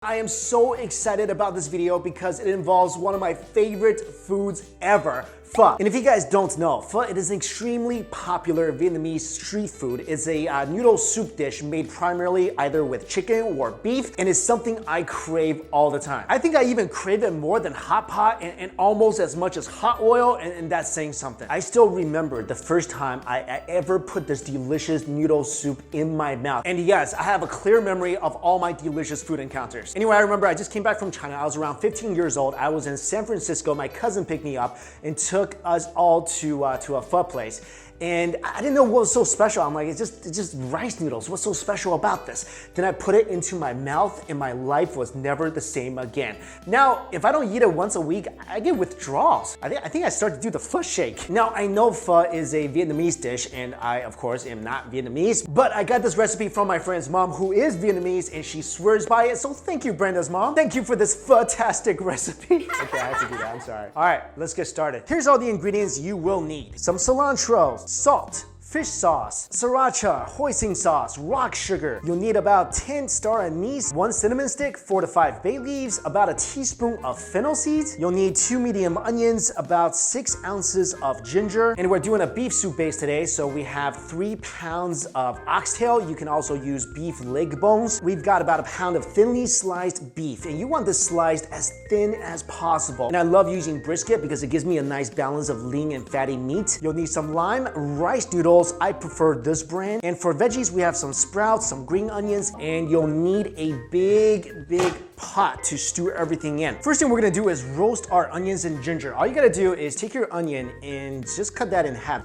I am so excited about this video because it involves one of my favorite foods ever, pho. And if you guys don't know, pho, it is an extremely popular Vietnamese street food. It's a noodle soup dish made primarily either with chicken or beef, and it's something I crave all the time. I think I even crave it more than hot pot and almost as much as hot oil, and that's saying something. I still remember the first time I ever put this delicious noodle soup in my mouth. And yes, I have a clear memory of all my delicious food encounters. Anyway, I remember I just came back from China. I was around 15 years old. I was in San Francisco. My cousin picked me up and took us all to a pho place. And I didn't know what was so special. I'm like, it's just rice noodles. What's so special about this? Then I put it into my mouth and my life was never the same again. Now, if I don't eat it once a week, I get withdrawals. I think I start to do the pho shake. Now, I know pho is a Vietnamese dish and I, of course, am not Vietnamese, but I got this recipe from my friend's mom who is Vietnamese and she swears by it. So thank you, Brenda's mom. Thank you for this pho-tastic recipe. Okay, I have to do that, I'm sorry. All right, let's get started. Here's all the ingredients you will need. Some cilantro, salt, fish sauce, sriracha, hoisin sauce, rock sugar. You'll need about 10 star anise, 1 cinnamon stick, 4 to 5 bay leaves, about a teaspoon of fennel seeds. You'll need 2 medium onions, about 6 ounces of ginger. And we're doing a beef soup base today, so we have 3 pounds of oxtail. You can also use beef leg bones. We've got about a pound of thinly sliced beef, and you want this sliced as thin as possible. And I love using brisket because it gives me a nice balance of lean and fatty meat. You'll need some lime, rice noodles. I prefer this brand. And for veggies, we have some sprouts, some green onions, and you'll need a big pot to stew everything in. First thing we're gonna do is roast our onions and ginger. All you gotta do is take your onion and just cut that in half.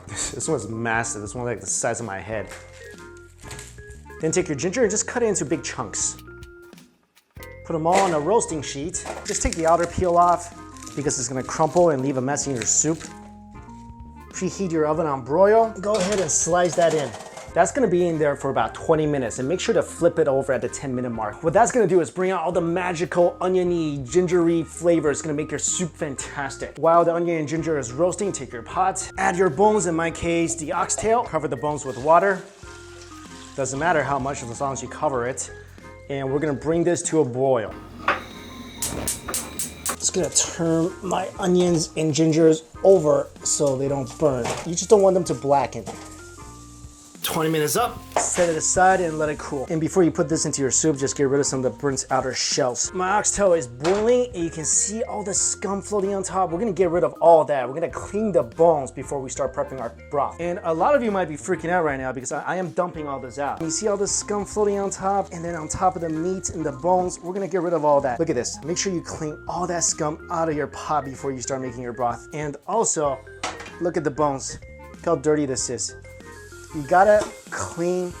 This one's massive. This one's like the size of my head. Then take your ginger and just cut it into big chunks. Put them all on a roasting sheet. Just take the outer peel off because it's gonna crumple and leave a mess in your soup. Preheat your oven on broil. Go ahead and slice that in. That's gonna be in there for about 20 minutes and make sure to flip it over at the 10-minute mark. What that's gonna do is bring out all the magical oniony, gingery flavor. It's gonna make your soup fantastic. While the onion and ginger is roasting, take your pot, add your bones, in my case, the oxtail. Cover the bones with water. Doesn't matter how much as long as you cover it. And we're gonna bring this to a boil. Just gonna turn my onions and gingers over so they don't burn. You just don't want them to blacken. 20 minutes up, set it aside and let it cool. And before you put this into your soup, just get rid of some of the burnt outer shells. My oxtail is boiling and you can see all the scum floating on top. We're gonna get rid of all that. We're gonna clean the bones before we start prepping our broth. And a lot of you might be freaking out right now because I am dumping all this out. You see all the scum floating on top, and then on top of the meat and the bones, we're gonna get rid of all that. Look at this. Make sure you clean all that scum out of your pot before you start making your broth. And also, look at the bones. Look how dirty this is. You gotta clean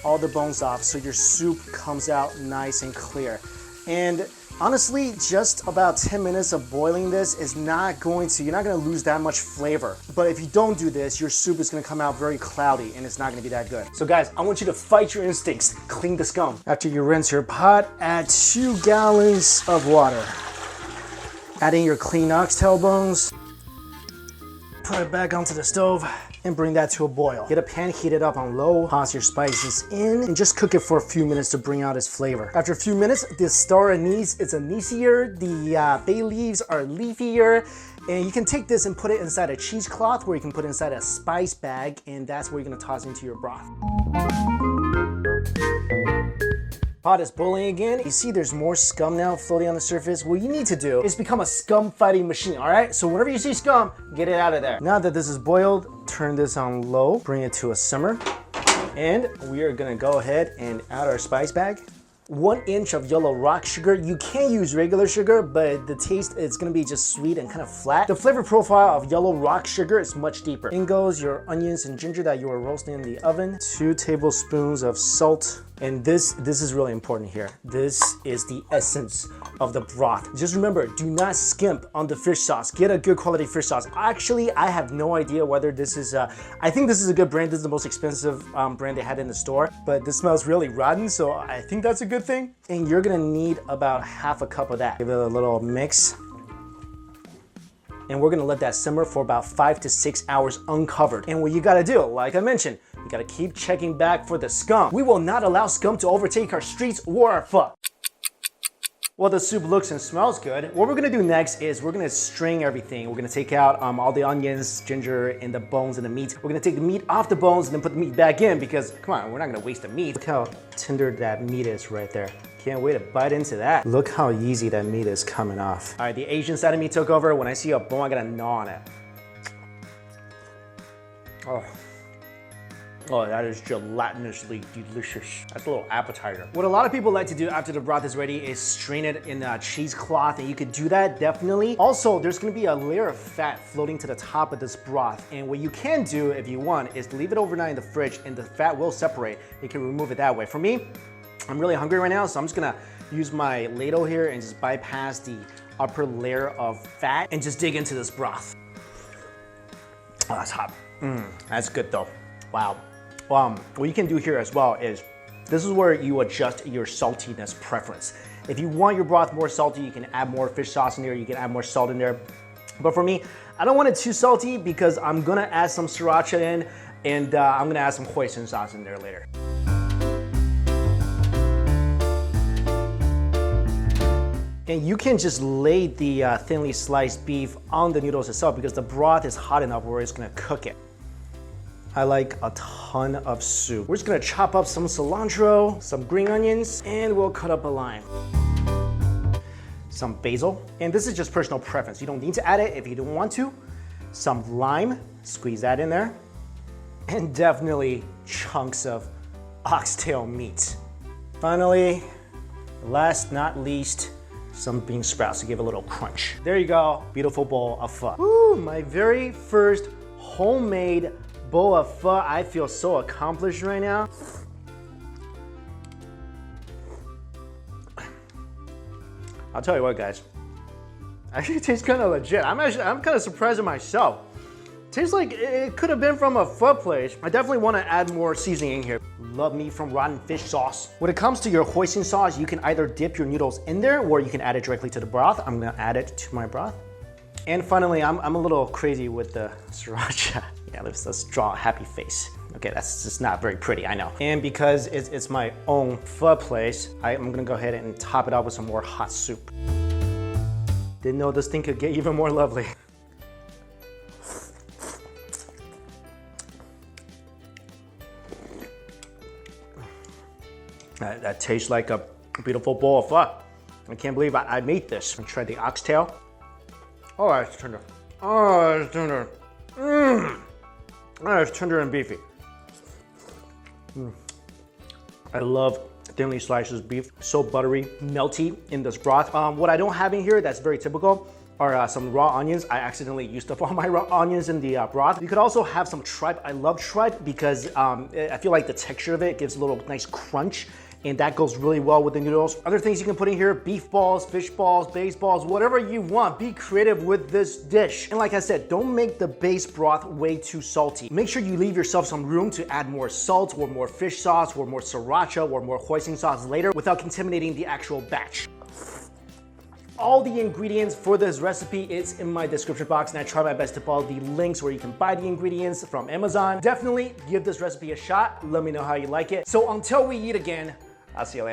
all the bones off so your soup comes out nice and clear. And honestly, just about 10 minutes of boiling this is you're not gonna lose that much flavor. But if you don't do this, your soup is gonna come out very cloudy and it's not gonna be that good. So guys, I want you to fight your instincts. Clean the scum. After you rinse your pot, add 2 gallons of water. Adding your clean oxtail bones. Put it back onto the stove and bring that to a boil. Get a pan heated up on low, toss your spices in, and just cook it for a few minutes to bring out its flavor. After a few minutes, the star anise is anisier, the bay leaves are leafier, and you can take this and put it inside a cheesecloth where you can put it inside a spice bag, and that's where you're gonna toss into your broth. Pot is boiling again. You see there's more scum now floating on the surface. What you need to do is become a scum fighting machine, all right? So whenever you see scum, get it out of there. Now that this is boiled, turn this on low, bring it to a simmer, and we are gonna go ahead and add our spice bag. 1 inch of yellow rock sugar. You can use regular sugar, but the taste is gonna be just sweet and kind of flat. The flavor profile of yellow rock sugar is much deeper. In goes your onions and ginger that you are roasting in the oven. 2 tablespoons of salt. And this is really important here. This is the essence of the broth. Just remember, do not skimp on the fish sauce. Get a good quality fish sauce. Actually, I have no idea whether this is, I think this is a good brand. This is the most expensive brand they had in the store, but this smells really rotten, so I think that's a good thing. And you're gonna need about half a cup of that. Give it a little mix. And we're gonna let that simmer for about 5 to 6 hours uncovered. And what you gotta do, like I mentioned, You gotta keep checking back for the scum. We will not allow scum to overtake our streets or our pho. Well, the soup looks and smells good. What we're gonna do next is we're gonna string everything. We're gonna take out all the onions, ginger, and the bones and the meat. We're gonna take the meat off the bones and then put the meat back in because, come on, we're not gonna waste the meat. Look how tender that meat is right there. Can't wait to bite into that. Look how easy that meat is coming off. All right, the Asian side of me took over. When I see a bone, I gotta gnaw on it. Oh, that is gelatinously delicious. That's a little appetizer. What a lot of people like to do after the broth is ready is strain it in a cheesecloth, and you could do that, definitely. Also, there's gonna be a layer of fat floating to the top of this broth, and what you can do if you want is leave it overnight in the fridge and the fat will separate. You can remove it that way. For me, I'm really hungry right now, so I'm just gonna use my ladle here and just bypass the upper layer of fat and just dig into this broth. Oh, that's hot. That's good though. Wow. What you can do here as well is, this is where you adjust your saltiness preference. If you want your broth more salty, you can add more fish sauce in there, you can add more salt in there. But for me, I don't want it too salty because I'm gonna add some sriracha in, and I'm gonna add some hoisin sauce in there later. And you can just lay the thinly sliced beef on the noodles itself because the broth is hot enough where it's gonna cook it. I like a ton of soup. We're just gonna chop up some cilantro, some green onions, and we'll cut up a lime. Some basil, and this is just personal preference. You don't need to add it if you don't want to. Some lime, squeeze that in there. And definitely chunks of oxtail meat. Finally, last not least, some bean sprouts to give a little crunch. There you go, beautiful bowl of pho. Ooh, my very first homemade bowl of pho. I feel so accomplished right now. I'll tell you what, guys. Actually, it tastes kind of legit. I'm kind of surprised at myself. Tastes like it could have been from a pho place. I definitely want to add more seasoning in here. Love me from rotten fish sauce. When it comes to your hoisin sauce, you can either dip your noodles in there or you can add it directly to the broth. I'm gonna add it to my broth. And finally, I'm a little crazy with the sriracha. Yeah, let's draw a happy face. Okay, that's just not very pretty, I know. And because it's my own pho place, I'm gonna go ahead and top it up with some more hot soup. Didn't know this thing could get even more lovely. That tastes like a beautiful bowl of pho. I can't believe I made this. I tried the oxtail. Oh, that's tender. Oh, that's tender. That's tender and beefy. I love thinly sliced beef. So buttery, melty in this broth. What I don't have in here that's very typical are some raw onions. I accidentally used up all my raw onions in the broth. You could also have some tripe. I love tripe because I feel like the texture of it gives a little nice crunch, and that goes really well with the noodles. Other things you can put in here, beef balls, fish balls, base balls, whatever you want. Be creative with this dish. And like I said, don't make the base broth way too salty. Make sure you leave yourself some room to add more salt or more fish sauce or more sriracha or more hoisin sauce later without contaminating the actual batch. All the ingredients for this recipe is in my description box, and I try my best to follow the links where you can buy the ingredients from Amazon. Definitely give this recipe a shot. Let me know how you like it. So until we eat again, I'll see you later.